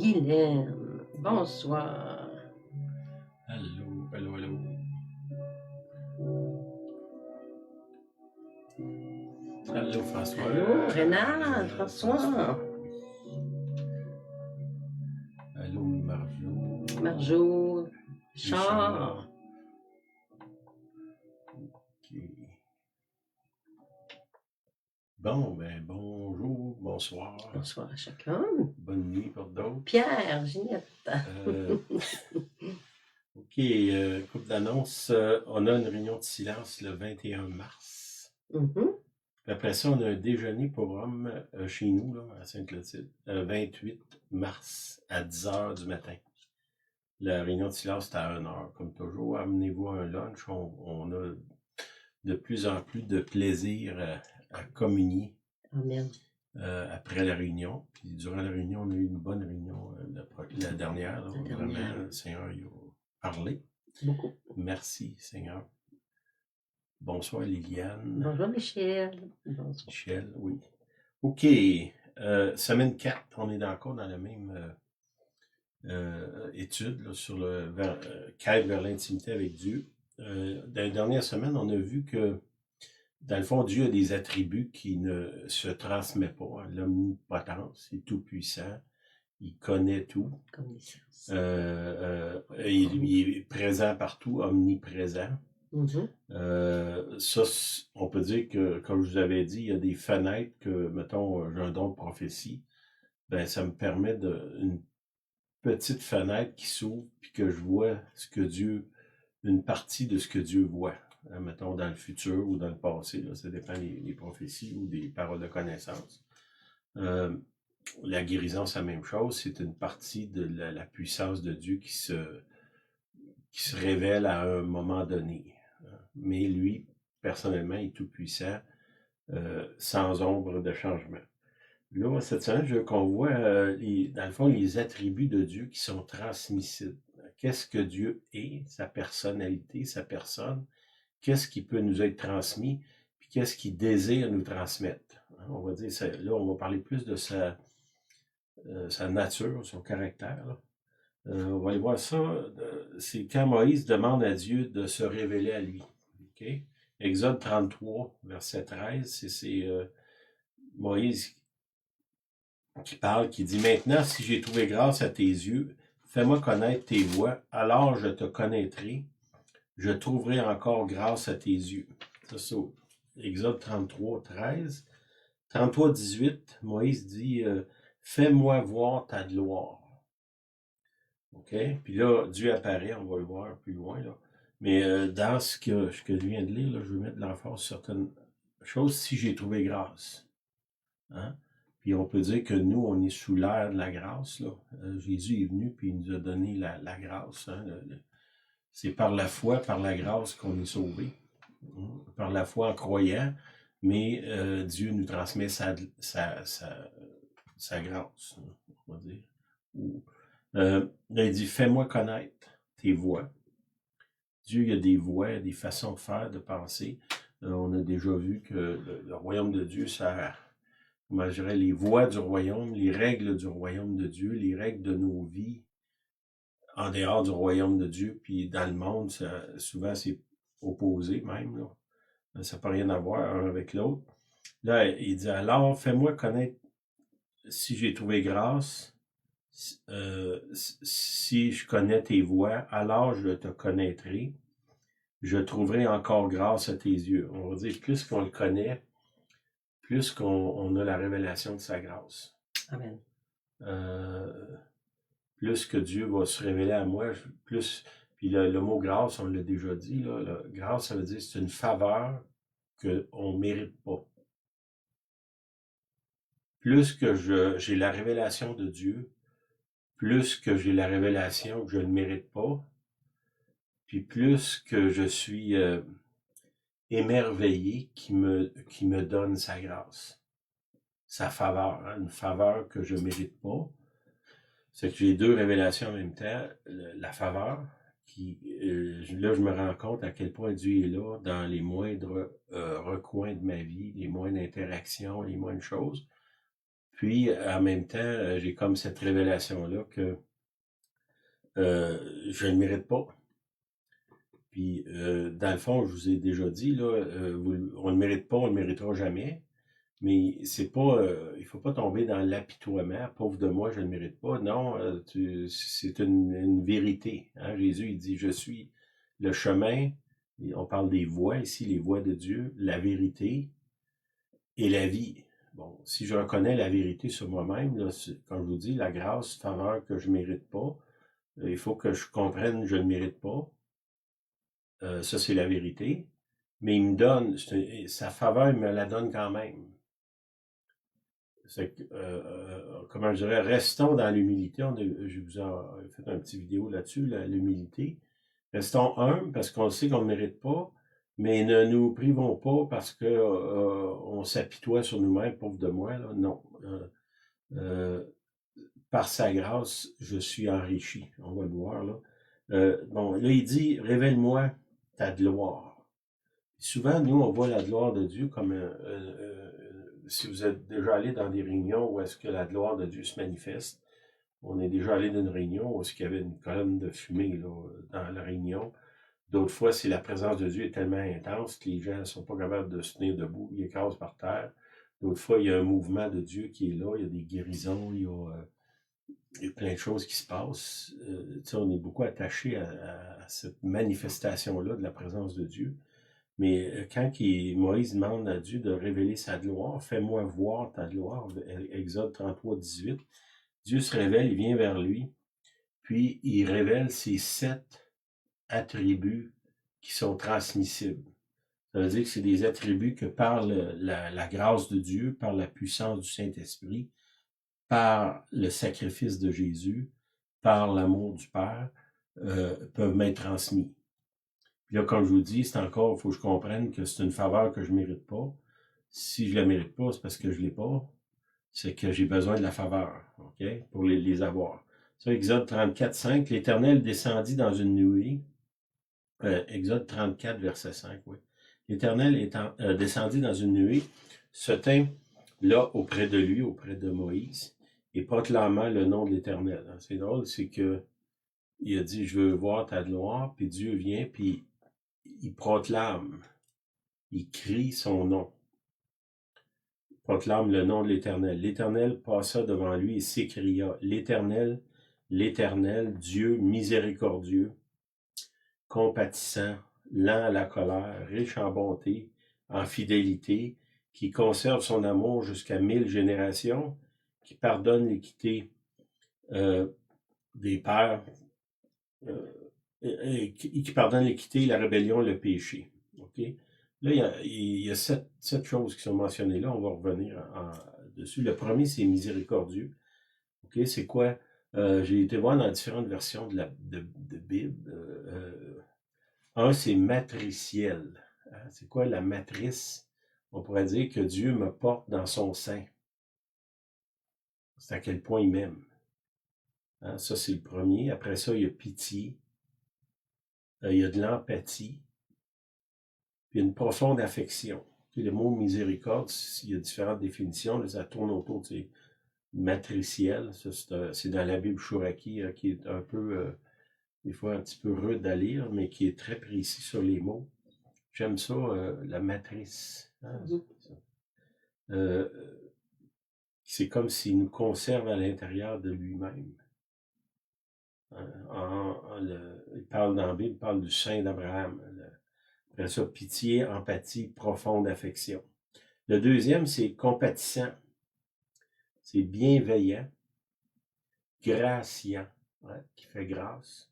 Guylaine. Bonsoir. Allô, allô, allô. Allô, François. Allô, Renard, François. Allô, Marjo. Marjo, Richard. Richard. OK. Bon, ben, bonjour, bonsoir. Bonsoir à chacun. Bonne nuit pour d'autres. Pierre, Ginette. OK, couple d'annonces. On a une réunion de silence le 21 mars. Mhm. Après ça, on a un déjeuner pour hommes chez nous, là, à Sainte-Clotilde, 28 mars à 10h du matin. La réunion de silence, c'est à 1h. Comme toujours, amenez-vous un lunch. On a de plus en plus de plaisir à communier Amen. après la réunion. Puis durant la réunion, on a eu une bonne réunion, la dernière. Là, La vraiment, dernière. le Seigneur y a parlé. Beaucoup. Merci, Seigneur. Bonsoir, Liliane. Bonjour, Michel. Bonsoir. Michel, oui. OK. Semaine 4, on est encore dans la même étude là, sur le quête vers l'intimité avec Dieu. Dans la dernière semaine, on a vu que, dans le fond, Dieu a des attributs qui ne se transmettent pas. Hein. L'omnipotence, il est tout puissant, il connaît tout. Connaissance. Il est présent partout, omniprésent. Mhm. Ça, on peut dire que, comme je vous avais dit, il y a des fenêtres que, mettons, j'ai un don de prophétie, ben ça me permet une petite fenêtre qui s'ouvre, puis que je vois une partie de ce que Dieu voit, hein, mettons dans le futur ou dans le passé, là, ça dépend des prophéties ou des paroles de connaissance. La guérison, c'est la même chose, c'est une partie de la puissance de Dieu qui se révèle à un moment donné. Mais lui, personnellement, il est tout puissant, sans ombre de changement. Là, cette semaine, je veux qu'on voit, dans le fond, les attributs de Dieu qui sont transmissibles. Qu'est-ce que Dieu est, sa personnalité, sa personne, qu'est-ce qui peut nous être transmis, puis qu'est-ce qu'il désire nous transmettre. On va dire, là, on va parler plus de sa nature, son caractère. Là. On va aller voir ça. C'est quand Moïse demande à Dieu de se révéler à lui. Okay? Exode 33, verset 13, c'est Moïse qui parle, qui dit « Maintenant, si j'ai trouvé grâce à tes yeux, fais-moi connaître tes voies, alors je te connaîtrai, je trouverai encore grâce à tes yeux. » Ça, c'est Exode 33, 13. 33, 18, Moïse dit « Fais-moi voir ta gloire. » OK? Puis là, Dieu apparaît, on va le voir plus loin, là. Mais dans ce que je viens de lire, là, je veux mettre de l'emphase sur certaines choses, si j'ai trouvé grâce. Hein? Puis on peut dire que nous, on est sous l'ère de la grâce. Là. Jésus est venu puis il nous a donné la grâce. Hein? C'est par la foi, par la grâce qu'on est sauvé. Par la foi en croyant, mais Dieu nous transmet sa grâce, on va dire. Il dit, fais-moi connaître tes voies. Dieu, il y a des voies, des façons de faire, de penser. On a déjà vu que le royaume de Dieu, ça... Comment je dirais, les voies du royaume, les règles du royaume de Dieu, les règles de nos vies en dehors du royaume de Dieu, puis dans le monde, souvent c'est opposé même. Là. Ça n'a pas rien à voir un avec l'autre. Là, il dit, alors, fais-moi connaître si j'ai trouvé grâce, si je connais tes voies, alors je te connaîtrai, je trouverai encore grâce à tes yeux. On va dire, plus qu'on le connaît, plus qu'on a la révélation de sa grâce. Amen. Plus que Dieu va se révéler à moi, plus... Puis le mot grâce, on l'a déjà dit, là, grâce, ça veut dire que c'est une faveur qu'on ne mérite pas. Plus que j'ai la révélation de Dieu, plus que j'ai la révélation que je ne mérite pas, puis plus que je suis émerveillé qui me donne sa grâce, sa faveur, hein, une faveur que je ne mérite pas. C'est que j'ai deux révélations en même temps. La faveur, là, je me rends compte à quel point Dieu est là dans les moindres recoins de ma vie, les moindres interactions, les moindres choses. Puis, en même temps, j'ai comme cette révélation-là que je ne le mérite pas. Puis, dans le fond, je vous ai déjà dit, là, on ne le mérite pas, on ne le méritera jamais. Mais c'est pas, il faut pas tomber dans l'apitoiement. Pauvre de moi, je ne le mérite pas. Non, c'est une vérité. Hein? Jésus, il dit, je suis le chemin. Et on parle des voies ici, les voies de Dieu, la vérité et la vie. Bon, si je reconnais la vérité sur moi-même, là, comme je vous dis, la grâce, faveur que je ne mérite pas, il faut que je comprenne que je ne le mérite pas. Ça, c'est la vérité. Mais il me donne, sa faveur, il me la donne quand même. Comment je dirais, restons dans l'humilité. Je vous ai fait un petit vidéo là-dessus, l'humilité. Restons humbles parce qu'on sait qu'on ne mérite pas, mais ne nous privons pas parce que on s'apitoie sur nous-mêmes, pauvre de moi. Là. Non. Par sa grâce, je suis enrichi. On va le voir là. Bon, là, il dit, révèle-moi ta gloire. Souvent, nous, on voit la gloire de Dieu comme si vous êtes déjà allé dans des réunions où est-ce que la gloire de Dieu se manifeste. On est déjà allé dans une réunion où est-ce qu'il y avait une colonne de fumée là, dans la réunion. D'autres fois, c'est la présence de Dieu est tellement intense que les gens ne sont pas capables de se tenir debout, ils écrasent par terre. D'autres fois, il y a un mouvement de Dieu qui est là, il y a des guérisons, il y a plein de choses qui se passent. On est beaucoup attaché à cette manifestation-là de la présence de Dieu. Mais quand Moïse demande à Dieu de révéler sa gloire, fais-moi voir ta gloire, Exode 33, 18, Dieu se révèle, il vient vers lui, puis il révèle ses 7 attributs qui sont transmissibles. Ça veut dire que c'est des attributs que par la grâce de Dieu, par la puissance du Saint-Esprit, par le sacrifice de Jésus, par l'amour du Père, peuvent m'être transmis. Puis là, comme je vous dis, c'est encore, il faut que je comprenne que c'est une faveur que je ne mérite pas. Si je ne la mérite pas, c'est parce que je ne l'ai pas. C'est que j'ai besoin de la faveur, OK, pour les avoir. Ça, Exode 34, 5, l'Éternel descendit dans une nuée. Exode 34, verset 5, oui. L'Éternel descendit dans une nuée, se tint là auprès de lui, auprès de Moïse, et proclama le nom de l'Éternel. C'est drôle, c'est que il a dit, je veux voir ta gloire, puis Dieu vient, puis il proclame, il crie son nom, il proclame le nom de l'Éternel. L'Éternel passa devant lui et s'écria, l'Éternel, l'Éternel, Dieu miséricordieux, compatissant, lent à la colère, riche en bonté, en fidélité, qui conserve son amour jusqu'à 1000 générations, qui pardonne l'équité des pères, qui pardonne l'équité, la rébellion, le péché. Okay? Là, il y a 7 choses qui sont mentionnées là. On va revenir dessus. Le premier, c'est miséricordieux. Okay? C'est quoi? J'ai été voir dans différentes versions de Bible. Un, c'est matriciel. C'est quoi la matrice? On pourrait dire que Dieu me porte dans son sein. C'est à quel point il m'aime. Hein? Ça, c'est le premier. Après ça, il y a pitié. Il y a de l'empathie. Puis une profonde affection. Le mot miséricorde, il y a différentes définitions. Ça tourne autour de matriciel. C'est dans la Bible Chouraki, qui est un peu, des fois un petit peu rude à lire, mais qui est très précis sur les mots. J'aime ça, la matrice. Hein? C'est comme s'il nous conserve à l'intérieur de lui-même. Il parle dans la Bible, il parle du sein d'Abraham. Après ça, pitié, empathie, profonde affection. Le deuxième, c'est compatissant. C'est bienveillant, graciant, qui fait grâce,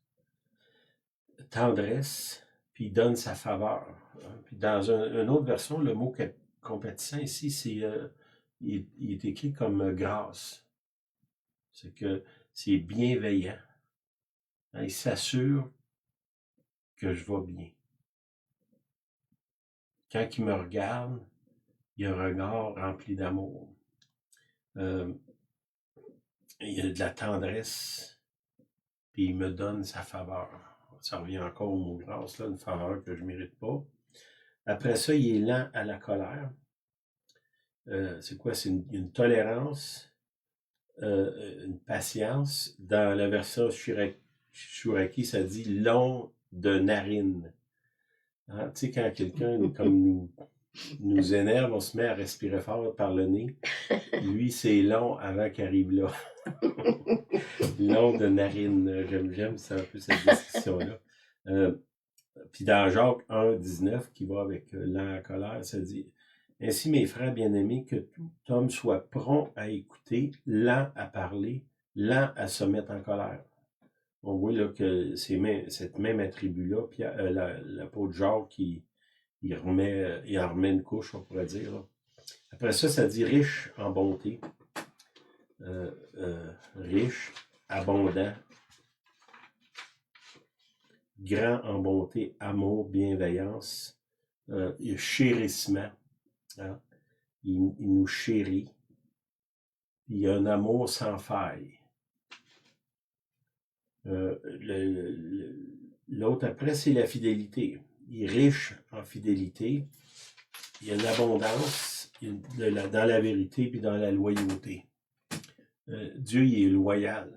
tendresse, puis il donne sa faveur. Puis dans une autre version, le mot compatissant ici, il est écrit comme grâce. C'est que c'est bienveillant. Il s'assure que je vais bien. Quand il me regarde, il y a un regard rempli d'amour. Il y a de la tendresse, puis il me donne sa faveur. Ça revient encore au mot grâce, là, une faveur que je ne mérite pas. Après ça, il est lent à la colère. C'est quoi? C'est une tolérance, une patience. Dans la version Shuraki, ça dit long de narine. Hein? Tu sais, quand quelqu'un comme nous énerve, on se met à respirer fort par le nez. Lui, c'est long avant qu'il arrive là. Long de narine. J'aime ça un peu cette description-là. Puis dans Jacques 1,19, qui va avec lent à colère, ça dit « Ainsi, mes frères bien-aimés, que tout homme soit prompt à écouter, lent à parler, lent à se mettre en colère. » On voit là que cette même attribut-là, puis l'apôtre Jacques, il en remet une couche, on pourrait dire. Là. Après ça, ça dit « riche en bonté ». Riche, abondant, grand en bonté, amour, bienveillance, chérissement. Hein? Il nous chérit. Il y a un amour sans faille. L'autre après, c'est la fidélité. Il est riche en fidélité. Il y a une abondance dans la vérité puis dans la loyauté. Dieu, il est loyal.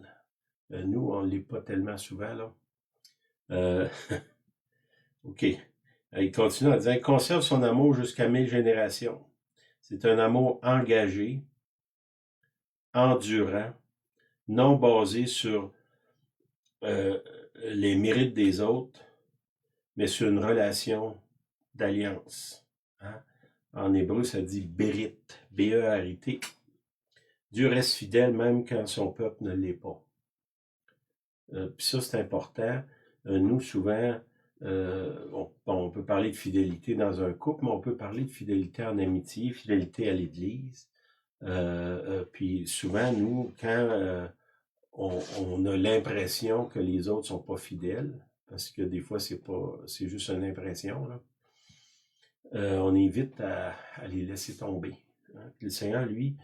Nous, on ne l'est pas tellement souvent, là. OK. Il continue en disant « Il conserve son amour jusqu'à 1000 générations. C'est un amour engagé, endurant, non basé sur les mérites des autres, mais sur une relation d'alliance. Hein? En hébreu, ça dit « Bérit », B-E-R-I-T. Dieu reste fidèle même quand son peuple ne l'est pas. Puis ça, c'est important. Nous, souvent, on peut parler de fidélité dans un couple, mais on peut parler de fidélité en amitié, fidélité à l'Église. Puis souvent, nous, quand on a l'impression que les autres sont pas fidèles, parce que des fois, c'est juste une impression, là, on évite à les laisser tomber. Hein? Le Seigneur, lui,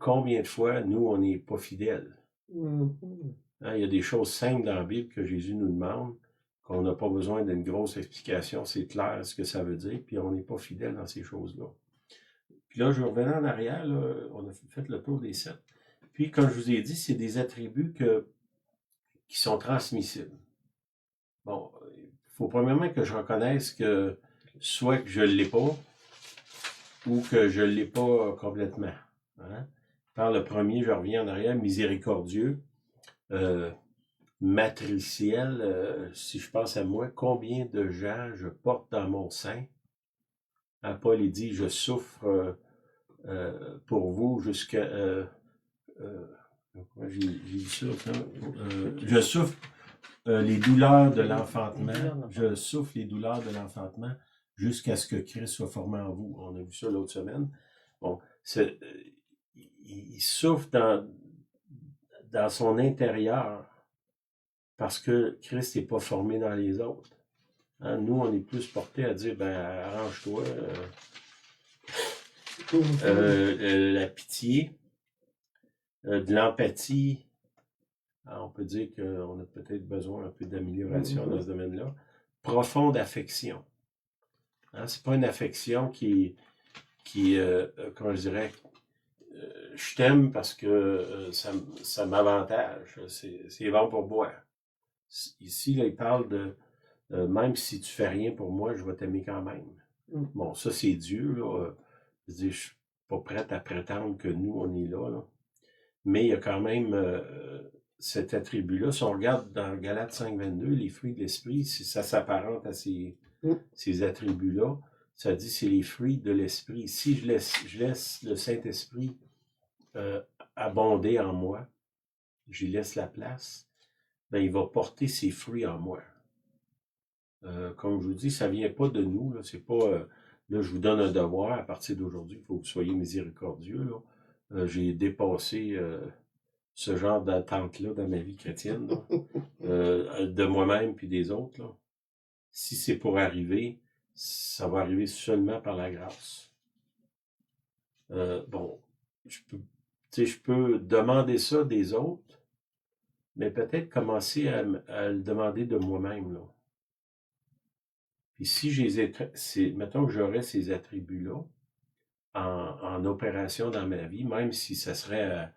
combien de fois, nous, on n'est pas fidèles? Hein, il y a des choses simples dans la Bible que Jésus nous demande, qu'on n'a pas besoin d'une grosse explication, c'est clair ce que ça veut dire, puis on n'est pas fidèle dans ces choses-là. Puis là, je revenais en arrière, là, on a fait le tour des 7. Puis, comme je vous ai dit, c'est des attributs qui sont transmissibles. Bon, il faut premièrement que je reconnaisse que soit que je ne l'ai pas, ou que je ne l'ai pas complètement. Hein? Par le premier, je reviens en arrière, miséricordieux, matriciel, si je pense à moi, combien de gens je porte dans mon sein? Hein, Paul il dit, je souffre pour vous jusqu'à... j'ai dit ça, je souffre les douleurs de l'enfantement. Je souffre les douleurs de l'enfantement jusqu'à ce que Christ soit formé en vous. On a vu ça l'autre semaine. Bon, il souffre dans son intérieur parce que Christ n'est pas formé dans les autres. Hein, nous, on est plus portés à dire, ben, arrange-toi. La pitié, de l'empathie. Alors, on peut dire qu'on a peut-être besoin un peu d'amélioration dans ce domaine-là. Profonde affection. Hein, c'est pas une affection qui comment je dirais, je t'aime parce que ça m'avantage. C'est bon pour moi. Ici, là, il parle de même si tu fais rien pour moi, je vais t'aimer quand même. Bon, ça, c'est Dieu, là. Je dis, je suis pas prête à prétendre que nous, on est là. Mais il y a quand même cet attribut-là. Si on regarde dans Galates 5,22, les fruits de l'esprit, si ça s'apparente à ces attributs-là, ça dit c'est les fruits de l'esprit. Si je laisse le Saint-Esprit abonder en moi, j'y laisse la place, ben il va porter ses fruits en moi. Comme je vous dis, ça ne vient pas de nous. Là, c'est pas là, je vous donne un devoir à partir d'aujourd'hui, il faut que vous soyez miséricordieux. Là. J'ai dépassé ce genre d'attente-là dans ma vie chrétienne, de moi-même puis des autres. Là. Si c'est pour arriver, ça va arriver seulement par la grâce. Bon, je peux demander ça des autres, mais peut-être commencer à le demander de moi-même. Là. Puis si mettons que j'aurais ces attributs-là en opération dans ma vie, même si ça serait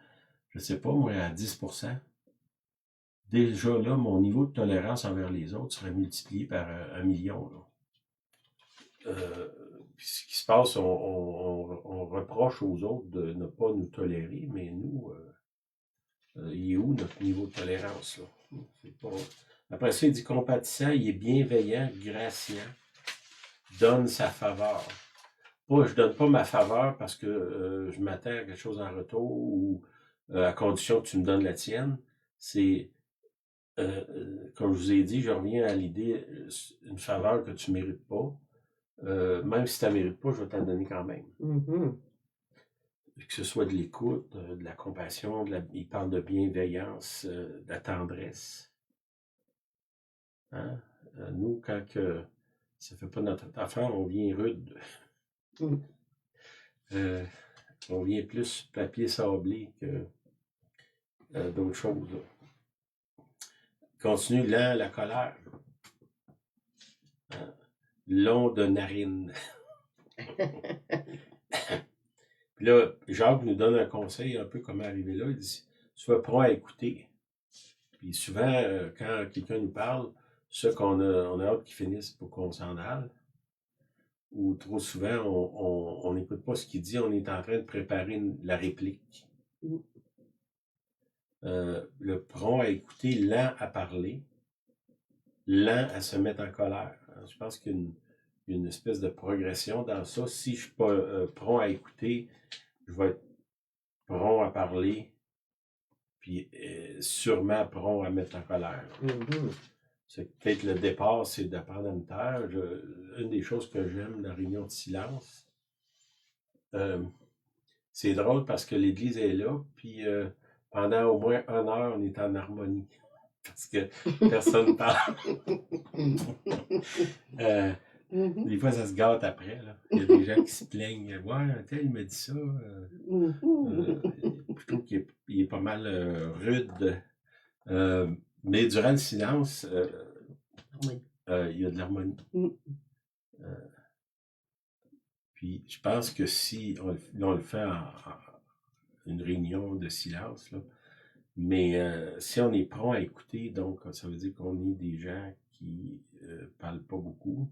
je sais pas, moi, à 10%, déjà là, mon niveau de tolérance envers les autres serait multiplié par 1 million. Là. Puis ce qui se passe, on reproche aux autres de ne pas nous tolérer, mais nous, il est où notre niveau de tolérance? Là? C'est pas... Après ça, il dit compatissant, il est bienveillant, graciant, donne sa faveur. Moi, je donne pas ma faveur parce que je m'attends à quelque chose en retour ou à condition que tu me donnes la tienne. C'est, comme je vous ai dit, je reviens à l'idée, une faveur que tu mérites pas. Même si tu ne la mérites pas, je vais t'en donner quand même. Mhm. Que ce soit de l'écoute, de la compassion, il parle de bienveillance, de la tendresse. Hein? Nous, quand ça ne fait pas notre affaire, on vient rude. Mm. On vient plus papier sablé que d'autres choses. Là. Continue lent la colère. Hein? Long de narine. Puis là, Jacques nous donne un conseil un peu comment arriver là. Il dit, sois prêt à écouter. Puis souvent, quand quelqu'un nous parle, ça qu'on on a hâte qu'il finisse pour qu'on s'en aille. Ou trop souvent, on n'écoute pas ce qu'il dit, on est en train de préparer la réplique. Le prompt à écouter, lent à parler, lent à se mettre en colère. Je pense qu'il y a une espèce de progression dans ça. Si je ne suis pas prompt à écouter, je vais être prompt à parler, puis sûrement prompt à mettre en colère. Mhm. C'est peut-être le départ, c'est d'apprendre à me taire. Une des choses que j'aime dans la réunion de silence, c'est drôle parce que l'Église est là, puis pendant au moins 1 heure, on est en harmonie. Parce que personne ne parle. Des fois, ça se gâte après. Là. Il y a des gens qui se plaignent. Ouais, tel, il m'a dit ça. Je trouve qu'il est pas mal rude. Mais durant le silence, il y a de l'harmonie. Puis je pense que si on le fait en une réunion de silence, là, mais si on est prêt à écouter, donc ça veut dire qu'on est des gens qui parlent pas beaucoup.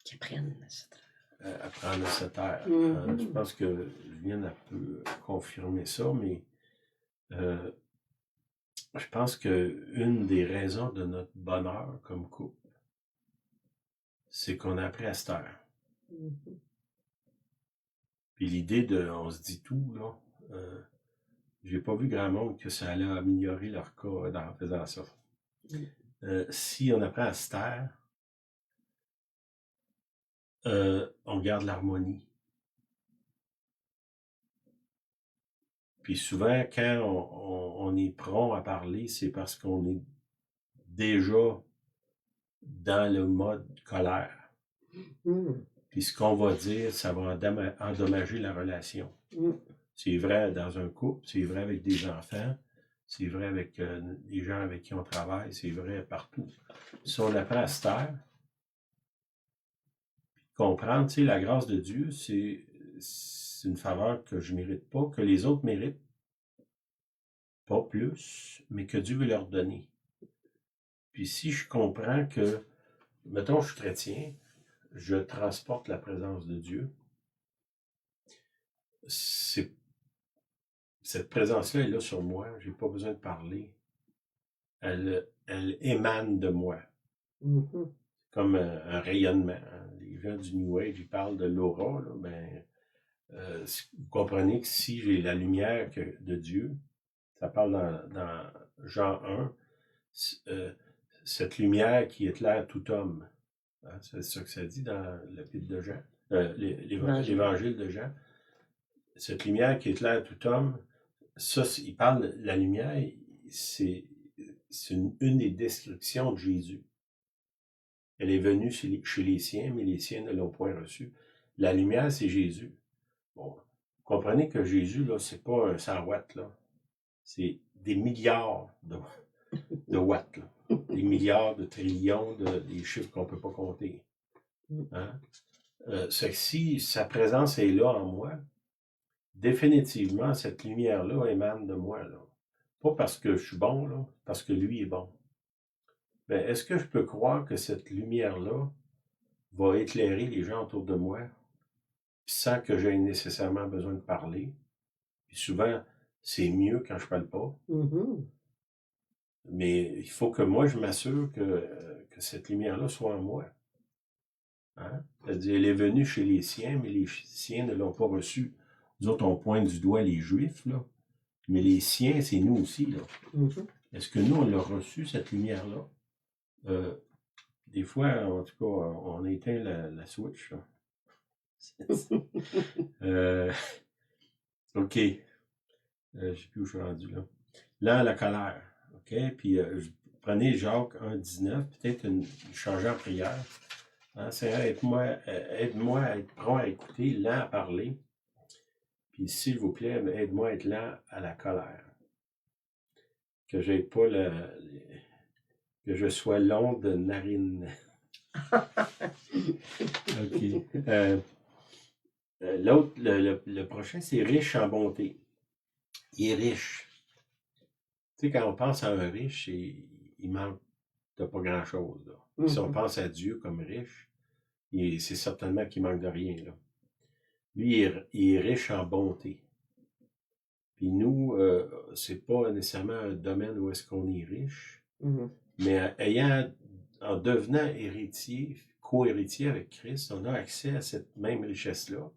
Qui apprennent à se taire. Apprendre à se taire. Mhm. Je pense que Julienne a peu confirmer ça, mais je pense que une des raisons de notre bonheur comme couple, c'est qu'on a appris à se taire. Mhm. Puis l'idée de on se dit tout, là, j'ai pas vu grand monde que ça allait améliorer leur cas en faisant ça. Si on apprend à se taire, on garde l'harmonie. Puis souvent, quand on est prompt à parler, c'est parce qu'on est déjà dans le mode colère. Puis ce qu'on va dire, ça va endommager la relation. C'est vrai dans un couple, c'est vrai avec des enfants, c'est vrai avec les gens avec qui on travaille, c'est vrai partout. Si on apprend à se taire, puis comprendre, tu sais, la grâce de Dieu, c'est une faveur que je ne mérite pas, que les autres méritent, pas plus, mais que Dieu veut leur donner. Puis si je comprends que, mettons, je suis chrétien, je transporte la présence de Dieu, cette présence-là est là sur moi, je n'ai pas besoin de parler. Elle émane de moi. Comme un rayonnement. Les gens du New Age, ils parlent de l'aura. Là, ben, vous comprenez que si j'ai la lumière de Dieu, ça parle dans Jean 1, cette lumière qui éclaire tout homme. Hein, c'est ça que ça dit dans l'épître de Jean, l'évangile de Jean. Cette lumière qui éclaire tout homme, ça, il parle de la lumière, c'est une des descriptions de Jésus. Elle est venue chez les siens, mais les siens ne l'ont point reçue. La lumière, c'est Jésus. Bon, vous comprenez que Jésus, là, c'est pas un 100 watts, là. C'est des milliards de watts, là. Des milliards de trillions, des chiffres qu'on ne peut pas compter. Hein? C'est que si sa présence est là en moi, définitivement, cette lumière-là émane de moi, là. Pas parce que je suis bon, là, parce que lui est bon. Ben, est-ce que je peux croire que cette lumière-là va éclairer les gens autour de moi sans que j'aie nécessairement besoin de parler? Puis souvent, c'est mieux quand je parle pas. Mhm. Mais il faut que moi, je m'assure que cette lumière-là soit en moi. Hein? C'est-à-dire, elle est venue chez les siens, mais les siens ne l'ont pas reçue. Nous autres, on pointe du doigt les Juifs, là. Mais les siens, c'est nous aussi, là. Mhm. Est-ce que nous, on l'a reçu, cette lumière-là? Des fois, en tout cas, on éteint la switch, là. OK. Je ne sais plus où je suis rendu, là. Là, la colère. OK? Puis, prenez Jacques 1,19, peut-être changer en prière. Hein, Seigneur, aide-moi à être prompt à écouter, lent à parler. Puis, s'il vous plaît, aide-moi à être lent à la colère. Que j'aie pas que je sois long de narine. OK. L'autre, le prochain, c'est riche en bonté. Il est riche. Tu sais, quand on pense à un riche, il manque de pas grand-chose, là. Puis si on pense à Dieu comme riche, c'est certainement qu'il manque de rien, là. Lui, il est riche en bonté. Puis nous, c'est pas nécessairement un domaine où est-ce qu'on est riche, mais en devenant héritier, co-héritier avec Christ, on a accès à cette même richesse-là.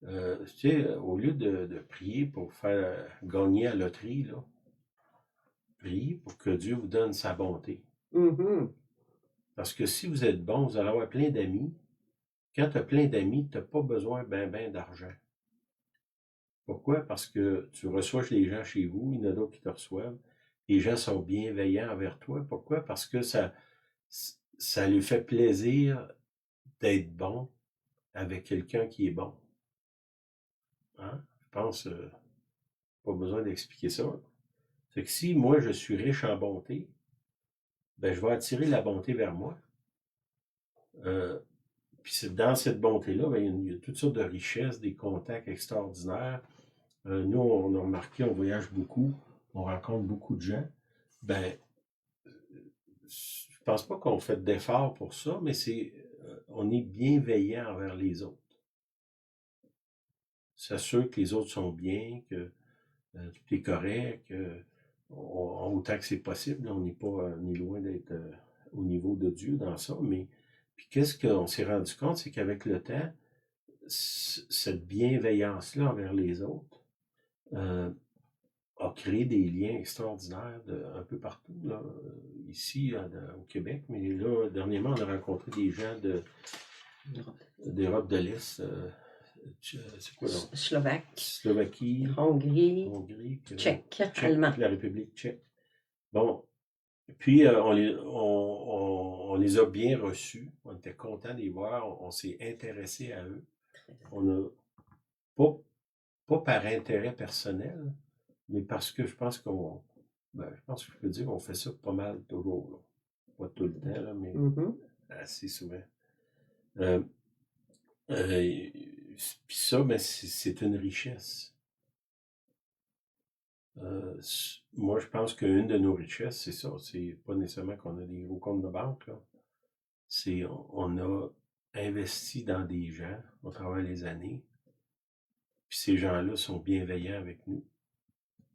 Tu sais, au lieu de prier pour faire gagner à la loterie, là, priez pour que Dieu vous donne sa bonté. Parce que si vous êtes bon, vous allez avoir plein d'amis. Quand tu as plein d'amis, tu n'as pas besoin ben d'argent. Pourquoi? Parce que tu reçois les gens chez vous, il y en a d'autres qui te reçoivent. Les gens sont bienveillants envers toi. Pourquoi? Parce que ça lui fait plaisir d'être bon avec quelqu'un qui est bon. Hein? Je pense, pas besoin d'expliquer ça. C'est que si moi, je suis riche en bonté, ben, je vais attirer la bonté vers moi. Puis dans cette bonté-là, ben, il y a toutes sortes de richesses, des contacts extraordinaires. Nous, on a remarqué, on voyage beaucoup, on rencontre beaucoup de gens. Ben, je pense pas qu'on fait d'efforts pour ça, mais on est bienveillant envers les autres. S'assure que les autres sont bien, que tout est correct, autant que c'est possible. On n'est pas ni loin d'être au niveau de Dieu dans ça, mais puis qu'est-ce qu'on s'est rendu compte, c'est qu'avec le temps, cette bienveillance-là envers les autres a créé des liens extraordinaires un peu partout, là, ici au Québec, mais là, dernièrement, on a rencontré des gens d'Europe de l'Est. C'est quoi, donc? Slovaquie, Hongrie, Tchèque, Allemand. La République tchèque. Bon, puis on les a bien reçus. On était contents de les voir. On s'est intéressé à eux. On a pas par intérêt personnel, mais parce que je pense je pense que je peux dire qu'on fait ça pas mal toujours, là. Pas tout le temps, là, mais assez souvent. Puis ça, ben, c'est une richesse. Moi, je pense qu'une de nos richesses, c'est ça. C'est pas nécessairement qu'on a des gros comptes de banque, là. C'est on a investi dans des gens au travers des années. Puis ces gens-là sont bienveillants avec nous.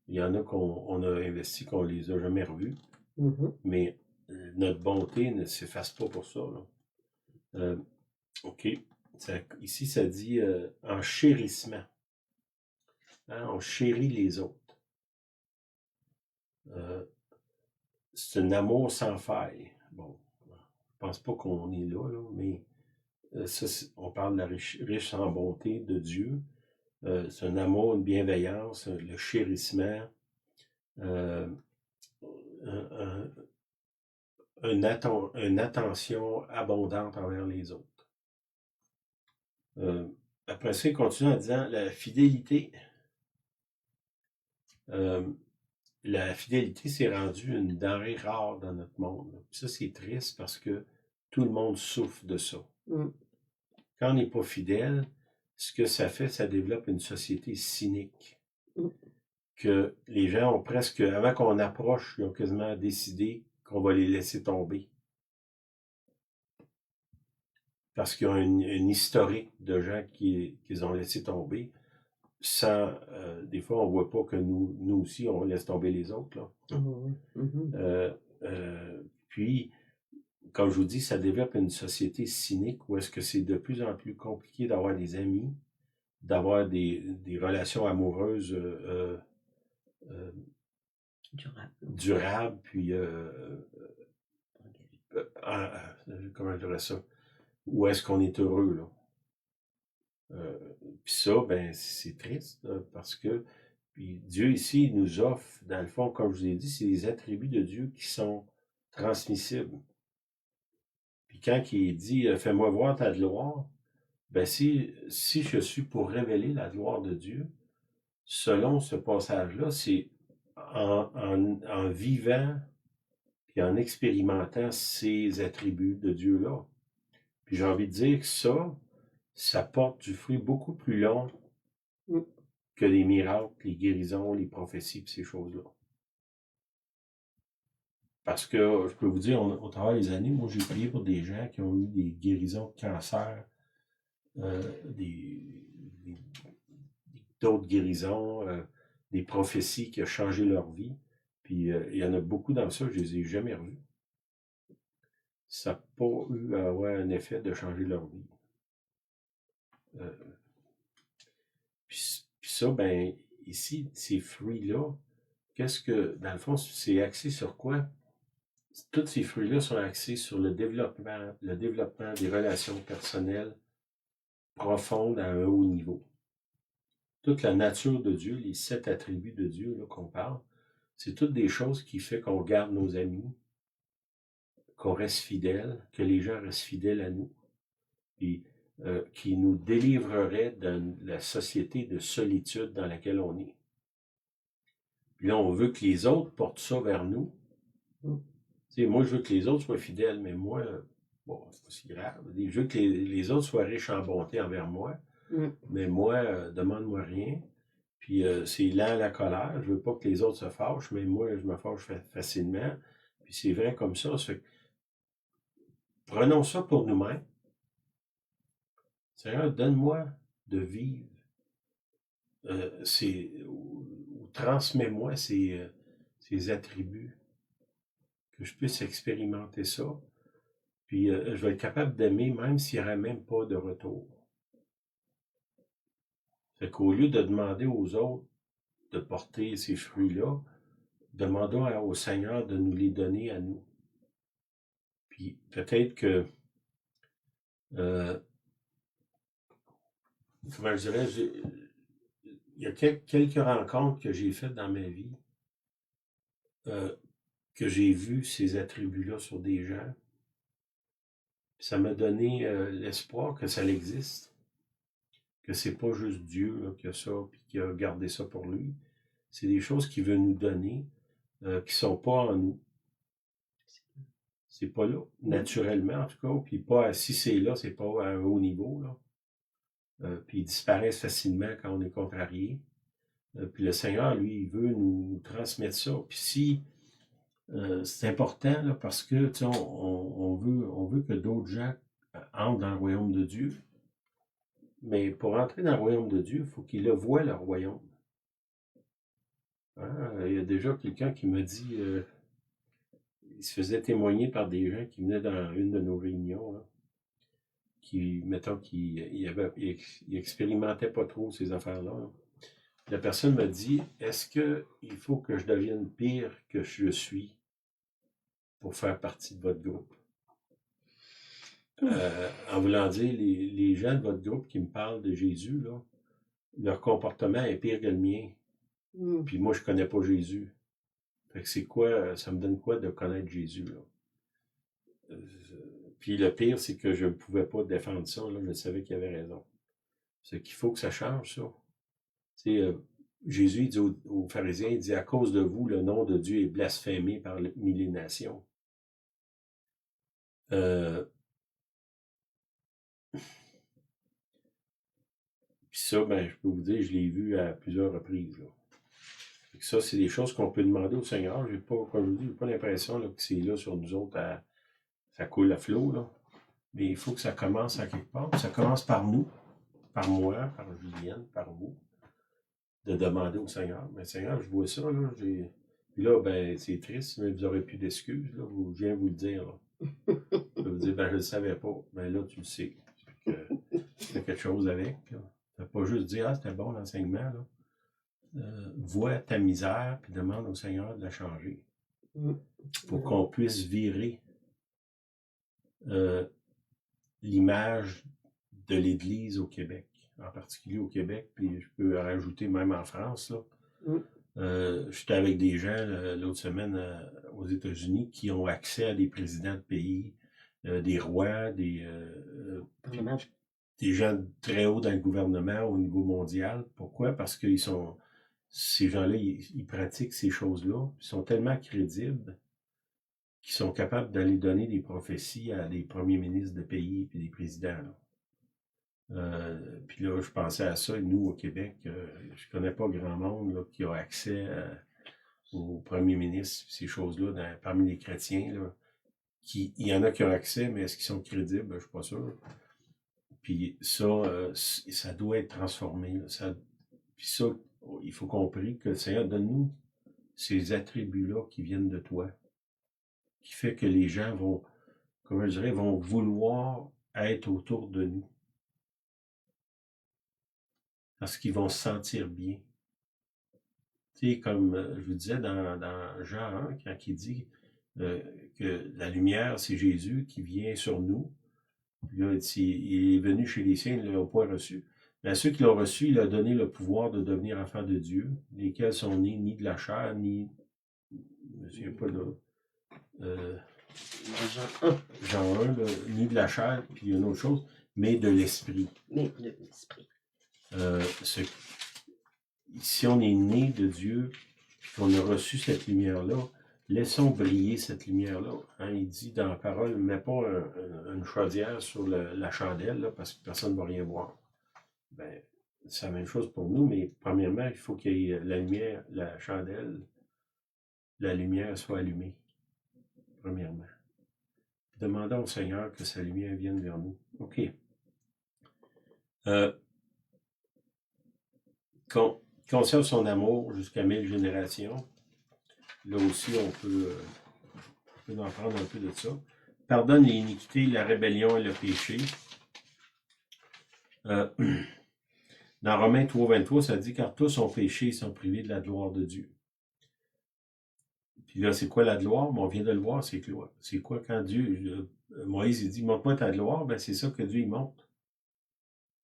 Il y en a qu'on a investi, qu'on les a jamais revus. Mais notre bonté ne s'efface pas pour ça, là. OK. Ici, ça dit en chérissement. Hein, on chérit les autres. C'est un amour sans faille. Bon, je pense pas qu'on est là, mais ça, on parle de la riche en bonté de Dieu. C'est un amour, une bienveillance, le chérissement, une attention abondante envers les autres. Après ça, il continue en disant la fidélité. La fidélité s'est rendue une denrée rare dans notre monde. Puis ça, c'est triste parce que tout le monde souffre de ça. Quand on n'est pas fidèle, ce que ça fait, ça développe une société cynique. que les gens ont presque, avant qu'on approche, ils ont quasiment décidé qu'on va les laisser tomber. Parce qu'ils ont une historique de gens qu'ils ont laissé tomber. Sans, des fois, on voit pas que nous aussi, on laisse tomber les autres. Là. Oui. Puis, comme je vous dis, ça développe une société cynique où est-ce que c'est de plus en plus compliqué d'avoir des amis, d'avoir des relations amoureuses durables, puis comment je dirais ça? Où est-ce qu'on est heureux, là? Puis ça, ben, c'est triste, là, parce que puis Dieu ici il nous offre, dans le fond, comme je vous ai dit, c'est les attributs de Dieu qui sont transmissibles. Puis quand il dit « Fais-moi voir ta gloire », ben si je suis pour révéler la gloire de Dieu, selon ce passage-là, c'est en vivant puis en expérimentant ces attributs de Dieu-là. Puis j'ai envie de dire que ça porte du fruit beaucoup plus long que les miracles, les guérisons, les prophéties et ces choses-là. Parce que, je peux vous dire, au travers des années, moi, j'ai prié pour des gens qui ont eu des guérisons de cancer, d'autres guérisons, des prophéties qui ont changé leur vie. Puis, il y en a beaucoup dans ça, je les ai jamais revus. Ça n'a pas eu à avoir un effet de changer leur vie. Puis ça, ben, ici, ces fruits-là, qu'est-ce que, dans le fond, c'est axé sur quoi? Tous ces fruits-là sont axés sur le développement des relations personnelles profondes à un haut niveau. Toute la nature de Dieu, les 7 attributs de Dieu là, qu'on parle, c'est toutes des choses qui font qu'on garde nos amis, qu'on reste fidèle, que les gens restent fidèles à nous, puis qui nous délivreraient de la société de solitude dans laquelle on est. Puis là, on veut que les autres portent ça vers nous. Tu sais, moi, je veux que les autres soient fidèles, mais moi, bon, c'est pas si grave. Je veux que les autres soient riches en bonté envers moi, mais moi, demande-moi rien. Puis c'est lent la colère. Je veux pas que les autres se fâchent, mais moi, je me fâche facilement. Puis c'est vrai comme ça. Prenons ça pour nous-mêmes. Seigneur, donne-moi de vivre. Ou transmets-moi ces attributs. Que je puisse expérimenter ça. Puis je vais être capable d'aimer même s'il n'y aurait même pas de retour. Fait qu'au lieu de demander aux autres de porter ces fruits-là, demandons au Seigneur de nous les donner à nous. Puis peut-être que, comment je dirais, il y a quelques rencontres que j'ai faites dans ma vie, que j'ai vu ces attributs-là sur des gens. Ça m'a donné l'espoir que ça existe, que c'est pas juste Dieu là, qui a ça, puis qui a gardé ça pour lui. C'est des choses qu'il veut nous donner, qui sont pas en nous. C'est pas là, naturellement en tout cas, puis pas, si c'est là, c'est pas à un haut niveau, là. Puis ils disparaissent facilement quand on est contrarié. Puis le Seigneur, lui, il veut nous transmettre ça. Puis si, c'est important, là, parce que, tu sais, on veut que d'autres gens entrent dans le royaume de Dieu. Mais pour entrer dans le royaume de Dieu, il faut qu'ils le voient, leur royaume. Hein? Il y a déjà quelqu'un qui m'a dit, il se faisait témoigner par des gens qui venaient dans une de nos réunions, là, qui, mettons, il expérimentait pas trop ces affaires-là. Là. La personne m'a dit, est-ce qu'il faut que je devienne pire que je suis pour faire partie de votre groupe? En voulant dire, les gens de votre groupe qui me parlent de Jésus, là, leur comportement est pire que le mien. Puis moi, je connais pas Jésus. Fait que c'est quoi, ça me donne quoi de connaître Jésus, là? Puis le pire, c'est que je ne pouvais pas défendre ça, là, je savais qu'il avait raison. C'est qu'il faut que ça change, ça. Tu sais, Jésus il dit aux pharisiens, il dit, à cause de vous, le nom de Dieu est blasphémé parmi les nations. Puis ça, ben, je peux vous dire, je l'ai vu à plusieurs reprises, là. Ça, c'est des choses qu'on peut demander au Seigneur. J'ai pas, comme je vous dis, j'ai pas l'impression que c'est là sur nous autres, ça coule à flot, là. Mais il faut que ça commence à quelque part. Ça commence par nous, par moi, par Julienne, par vous, de demander au Seigneur. Mais Seigneur, je vois ça, là, puis là, ben, c'est triste, mais vous n'aurez plus d'excuses, là. Je viens vous le dire, là. Je vais vous dire, ben, je ne le savais pas. Ben là, tu le sais. Tu fais quelque chose avec, là. Tu pas juste dire, ah, c'était bon l'enseignement, là. Vois ta misère, puis demande au Seigneur de la changer. Pour qu'on puisse virer l'image de l'Église au Québec, en particulier au Québec, puis je peux rajouter même en France, là. J'étais avec des gens l'autre semaine aux États-Unis qui ont accès à des présidents de pays, des rois, des gens très hauts dans le gouvernement au niveau mondial. Pourquoi? Parce que ces gens-là, ils pratiquent ces choses-là. Ils sont tellement crédibles qu'ils sont capables d'aller donner des prophéties à des premiers ministres de pays et des présidents, là. Puis là, je pensais à ça, et nous, au Québec, je connais pas grand monde là, qui a accès au premier ministre, ces choses-là, parmi les chrétiens. Là, il y en a qui ont accès, mais est-ce qu'ils sont crédibles? Je suis pas sûr. Puis ça, ça doit être transformé. Là, puis ça, il faut comprendre que le Seigneur donne-nous ces attributs-là qui viennent de toi, qui fait que les gens vont, comment je dirais, vont vouloir être autour de nous. Parce qu'ils vont se sentir bien. Tu sais, comme je vous disais dans Jean 1, quand il dit que la lumière, c'est Jésus qui vient sur nous. Puis là, il est venu chez les siens, ils ne l'ont pas reçu. Mais à ceux qui l'ont reçu, il a donné le pouvoir de devenir enfants de Dieu, lesquels sont nés ni de la chair, ni... Je me souviens pas de... Jean 1, là, ni de la chair, puis il y a une autre chose, mais de l'esprit. Mais de l'esprit. Si on est né de Dieu, puis qu'on a reçu cette lumière-là, laissons briller cette lumière-là. Hein, il dit dans la parole, ne mets pas une chaudière sur la chandelle, là, parce que personne ne va rien voir. Ben, c'est la même chose pour nous, mais premièrement, il faut qu'il y ait la lumière, la chandelle, la lumière soit allumée. Premièrement. Demandons au Seigneur que sa lumière vienne vers nous. OK. Conserve son amour jusqu'à 1000 générations. Là aussi, on peut en prendre un peu de ça. Pardonne l'iniquité, la rébellion et le péché. Dans Romains 3,23, ça dit « Car tous ont péché et sont privés de la gloire de Dieu. » Puis là, c'est quoi la gloire? Bon, on vient de le voir, c'est quoi? C'est quoi quand Moïse il dit « Montre-moi ta gloire », ben c'est ça que Dieu il montre.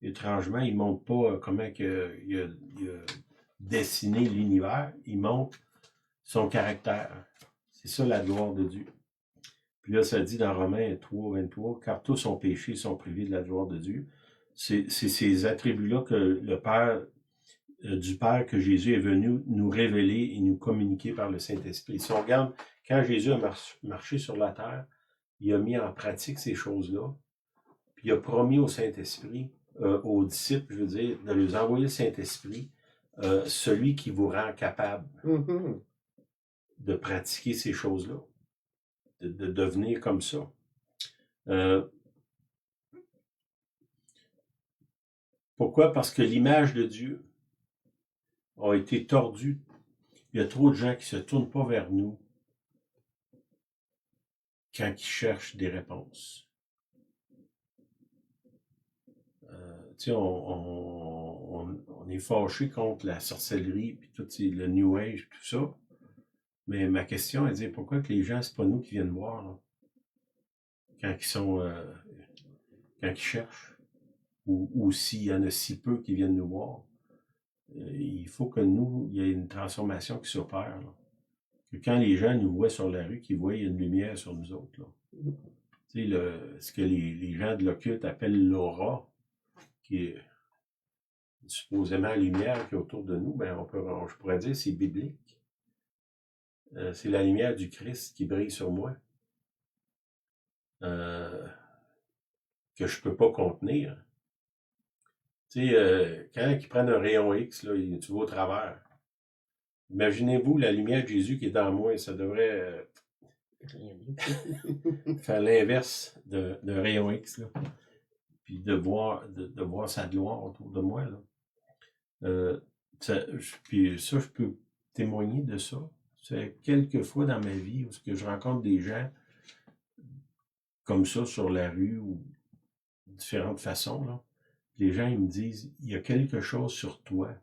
Étrangement, il ne montre pas comment il a dessiné l'univers, il montre son caractère. C'est ça la gloire de Dieu. Puis là, ça dit dans Romains 3,23, « Car tous ont péché et sont privés de la gloire de Dieu. » C'est ces attributs-là que le Père, du Père que Jésus est venu nous révéler et nous communiquer par le Saint-Esprit. Si on regarde, quand Jésus a marché sur la terre, il a mis en pratique ces choses-là, puis il a promis au Saint-Esprit, aux disciples, je veux dire, de leur envoyer le Saint-Esprit, celui qui vous rend capable de pratiquer ces choses-là, de devenir comme ça. Pourquoi? Parce que l'image de Dieu a été tordue. Il y a trop de gens qui ne se tournent pas vers nous quand ils cherchent des réponses. Tu sais, on est fâché contre la sorcellerie, puis tout le New Age, tout ça. Mais ma question est de dire pourquoi que les gens, c'est pas nous qui viennent voir, là, quand ils cherchent, ou s'il y en a si peu qui viennent nous voir. Il faut que nous, il y ait une transformation qui s'opère. Là. Que quand les gens nous voient sur la rue, qu'ils voient une lumière sur nous autres. Là. Tu sais, ce que les gens de l'occulte appellent l'aura, qui est supposément la lumière qui est autour de nous, ben je pourrais dire c'est biblique. C'est la lumière du Christ qui brille sur moi. Que je ne peux pas contenir. Tu sais, quand ils prennent un rayon X, là, tu vas au travers. Imaginez-vous la lumière de Jésus qui est dans moi, ça devrait Rien dit. faire l'inverse d'un rayon X, là. Puis de voir sa gloire autour de moi, là. Puis ça, je peux témoigner de ça. C'est quelques fois dans ma vie où je rencontre des gens comme ça sur la rue ou de différentes façons, là. Les gens, ils me disent, il y a quelque chose sur toi,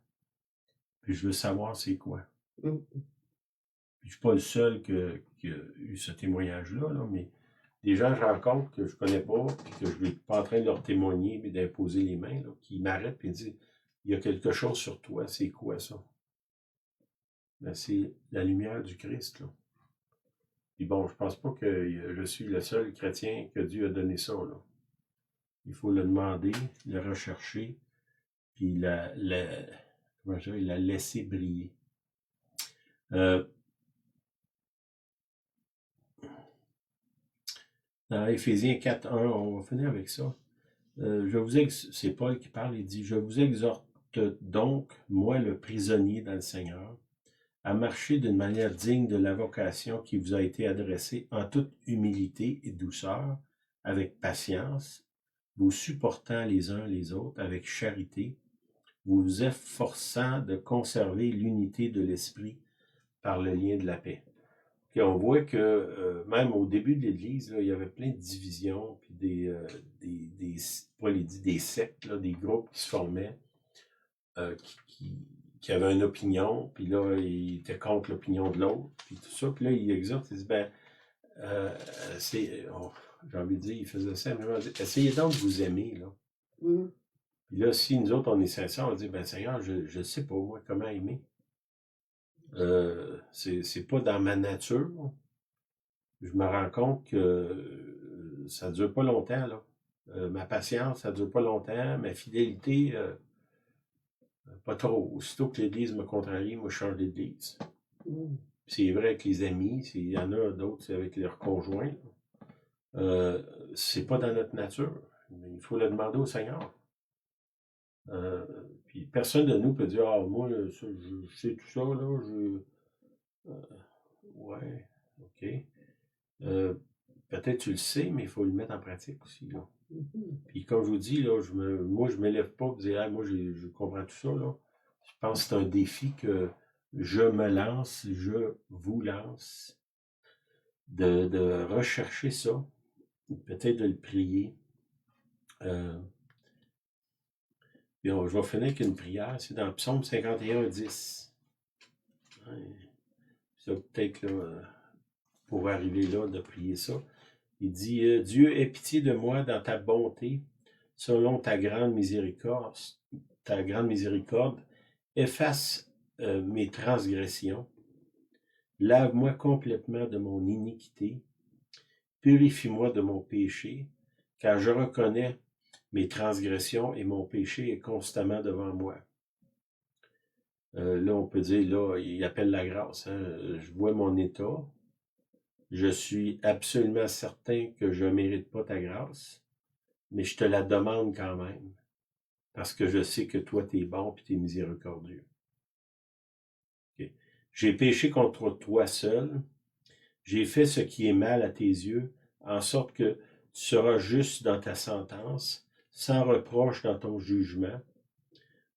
puis je veux savoir c'est quoi. Mm. Puis je suis pas le seul qui a eu ce témoignage-là, là, mais des gens que je rencontre que je connais pas, puis que je ne suis pas en train de leur témoigner, mais d'imposer les mains, là, qui m'arrêtent et disent, il y a quelque chose sur toi, c'est quoi ça? Ben, c'est la lumière du Christ, là. Puis bon, je pense pas que je suis le seul chrétien que Dieu a donné ça, là. Il faut le demander, le rechercher, puis comment je dirais, la laisser briller. Dans Éphésiens 4.1, on va finir avec ça. C'est Paul qui parle, il dit, « Je vous exhorte donc, moi le prisonnier dans le Seigneur, à marcher d'une manière digne de la vocation qui vous a été adressée en toute humilité et douceur, avec patience, vous supportant les uns les autres avec charité, vous vous efforçant de conserver l'unité de l'esprit par le lien de la paix. » Puis on voit que même au début de l'Église, il y avait plein de divisions, puis des sectes, là, des groupes qui se formaient, qui avaient une opinion, puis là, ils étaient contre l'opinion de l'autre, puis tout ça. Puis là, il exhorte, il dit, j'ai envie de dire, il faisait ça, mais essayez donc de vous aimer, là. Mm. Puis là, si nous autres, on est sincères, on dit, Seigneur, je ne sais pas, moi, comment aimer. C'est pas dans ma nature. Je me rends compte que ça ne dure pas longtemps, là. Ma patience, ça ne dure pas longtemps. Ma fidélité, pas trop. Aussitôt que l'Église me contrarie, moi, je change d'Église. Mm. C'est vrai avec les amis, il y en a d'autres, c'est avec leurs conjoints. C'est pas dans notre nature. Mais il faut le demander au Seigneur. Puis personne de nous peut dire, ah, moi, ça, je sais tout ça, là, ouais, ok. Peut-être tu le sais, mais il faut le mettre en pratique aussi, là. Mm-hmm. Puis comme je vous dis, là, moi, je ne m'élève pas pour dire, ah, moi, je comprends tout ça, là. Je pense que c'est un défi que je me lance, je vous lance, de rechercher ça, peut-être de le prier. Puis je vais finir avec une prière, c'est dans le psaume 51:10. Ouais. Ça, peut-être, là, pour arriver là, de prier ça. Il dit, Dieu, aie pitié de moi dans ta bonté, selon ta grande miséricorde, efface mes transgressions, lave-moi complètement de mon iniquité, purifie-moi de mon péché, car je reconnais mes transgressions et mon péché est constamment devant moi. Là, on peut dire, là, il appelle la grâce, hein? Je vois mon état, je suis absolument certain que je ne mérite pas ta grâce, mais je te la demande quand même, parce que je sais que toi, tu es bon et tu es miséricordieux. Okay. J'ai péché contre toi seul, j'ai fait ce qui est mal à tes yeux, en sorte que tu seras juste dans ta sentence, sans reproche dans ton jugement.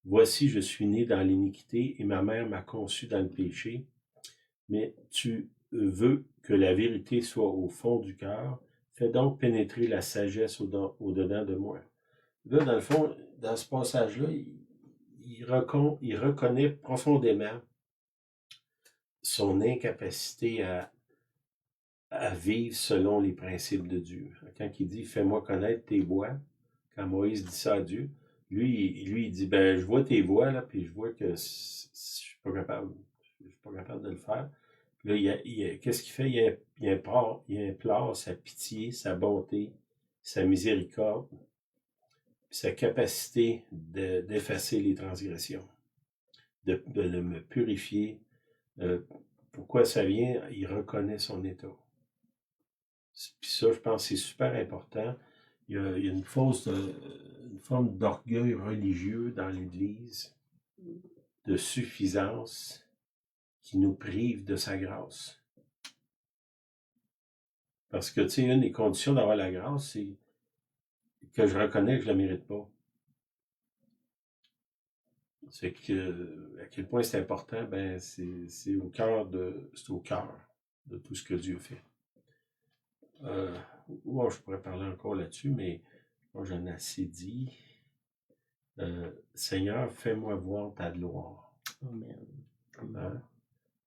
Voici, je suis né dans l'iniquité et ma mère m'a conçu dans le péché, mais tu veux que la vérité soit au fond du cœur, fais donc pénétrer la sagesse au-dedans de moi. Là, dans le fond, dans ce passage-là, il reconnaît profondément son incapacité à vivre selon les principes de Dieu. Quand il dit « Fais-moi connaître tes voies », quand Moïse dit ça à Dieu, lui il dit « je vois tes voies, là, puis je vois que je suis pas capable de le faire. » Puis là, qu'est-ce qu'il fait? Il implore sa pitié, sa bonté, sa miséricorde, sa capacité d'effacer les transgressions, de me purifier. Pourquoi ça vient? Il reconnaît son état. Puis ça, je pense que c'est super important. Il y a une forme d'orgueil religieux dans l'Église, de suffisance, qui nous prive de sa grâce. Parce que, tu sais, une des conditions d'avoir la grâce, c'est que je reconnais que je ne la mérite pas. C'est que, à quel point c'est important, ben, c'est au cœur de tout ce que Dieu fait. Moi, je pourrais parler encore là-dessus, mais moi, j'en ai assez dit. Seigneur, fais-moi voir ta gloire. Amen. Amen. Hein?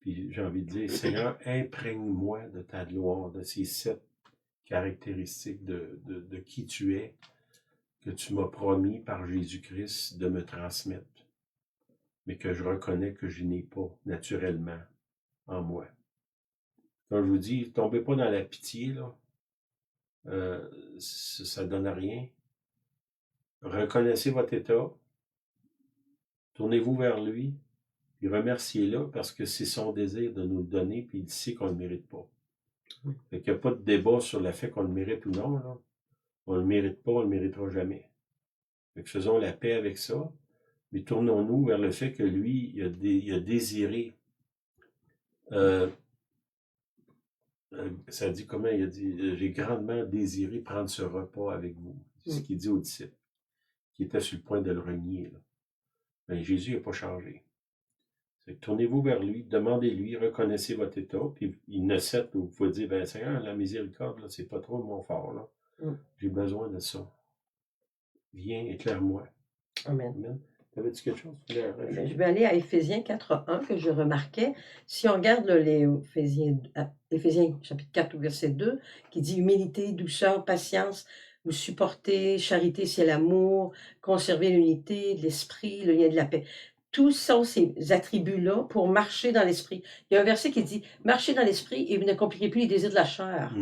Puis j'ai envie de dire, Seigneur, imprègne-moi de ta gloire, de ces 7 caractéristiques de qui tu es, que tu m'as promis par Jésus-Christ de me transmettre, mais que je reconnais que je n'ai pas naturellement en moi. Quand je vous dis, tombez pas dans la pitié, là, ça ne donne rien. Reconnaissez votre état, tournez-vous vers lui, puis remerciez-le parce que c'est son désir de nous le donner, puis il sait qu'on ne le mérite pas. Fait qu'il n'y a pas de débat sur le fait qu'on le mérite ou non, là. On ne le mérite pas, on ne le méritera jamais. Fait que faisons la paix avec ça, mais tournons-nous vers le fait que lui, il a désiré. Ça dit comment? Il a dit, j'ai grandement désiré prendre ce repas avec vous. C'est ce qu'il dit aux disciples, qui étaient sur le point de le renier. Là. Mais Jésus n'a pas changé. Tournez-vous vers lui, demandez-lui, reconnaissez votre état, puis il ne cesse, vous pouvez dire, ben Seigneur, la miséricorde, là, c'est pas trop mon fort, là. J'ai besoin de ça. Viens, éclaire-moi. Amen. Amen. T'avais-tu quelque chose? Je vais aller à Éphésiens 4.1 que je remarquais. Si on regarde là, les Éphésiens chapitre 4 verset 2, qui dit humilité, douceur, patience, vous supportez, charité, c'est l'amour, conserver l'unité de l'esprit, le lien de la paix. Tous sont ces attributs-là pour marcher dans l'esprit. Il y a un verset qui dit « Marchez dans l'esprit et vous n'accomplirez plus les désirs de la chair.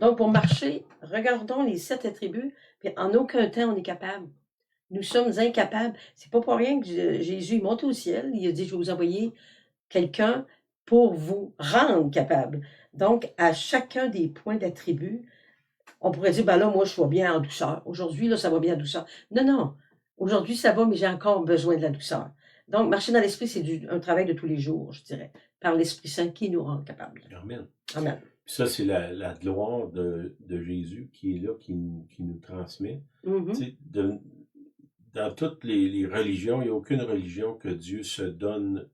Donc, pour marcher, regardons les 7 attributs, puis en aucun temps on est capable. Nous sommes incapables. C'est pas pour rien que Jésus est monté au ciel. Il a dit, je vais vous envoyer quelqu'un pour vous rendre capable. Donc, à chacun des points d'attribut, on pourrait dire, ben là, moi, je vais bien en douceur. Aujourd'hui, là, ça va bien en douceur. Non, non. Aujourd'hui, ça va, mais j'ai encore besoin de la douceur. Donc, marcher dans l'esprit, c'est un travail de tous les jours, je dirais, par l'Esprit Saint qui nous rend capables. Amen. Amen. Puis ça, c'est la gloire de Jésus qui est là, qui nous transmet. Tu sais, dans toutes les religions, il n'y a aucune religion que Dieu se donne,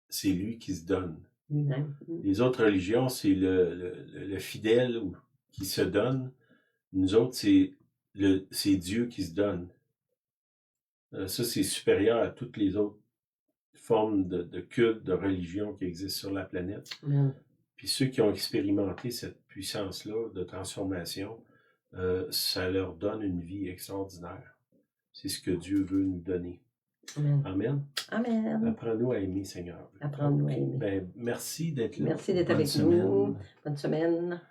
c'est lui qui se donne. Les autres religions, c'est le fidèle qui se donne. Nous autres, c'est Dieu qui se donne. Ça, c'est supérieur à toutes les autres formes de culte, de religion qui existent sur la planète. Puis ceux qui ont expérimenté cette puissance-là de transformation, ça leur donne une vie extraordinaire. C'est ce que Dieu veut nous donner. Amen. Amen. Apprends-nous à aimer, Seigneur. Apprends-nous à aimer. Ben, merci d'être là. Merci d'être avec nous. Bonne semaine.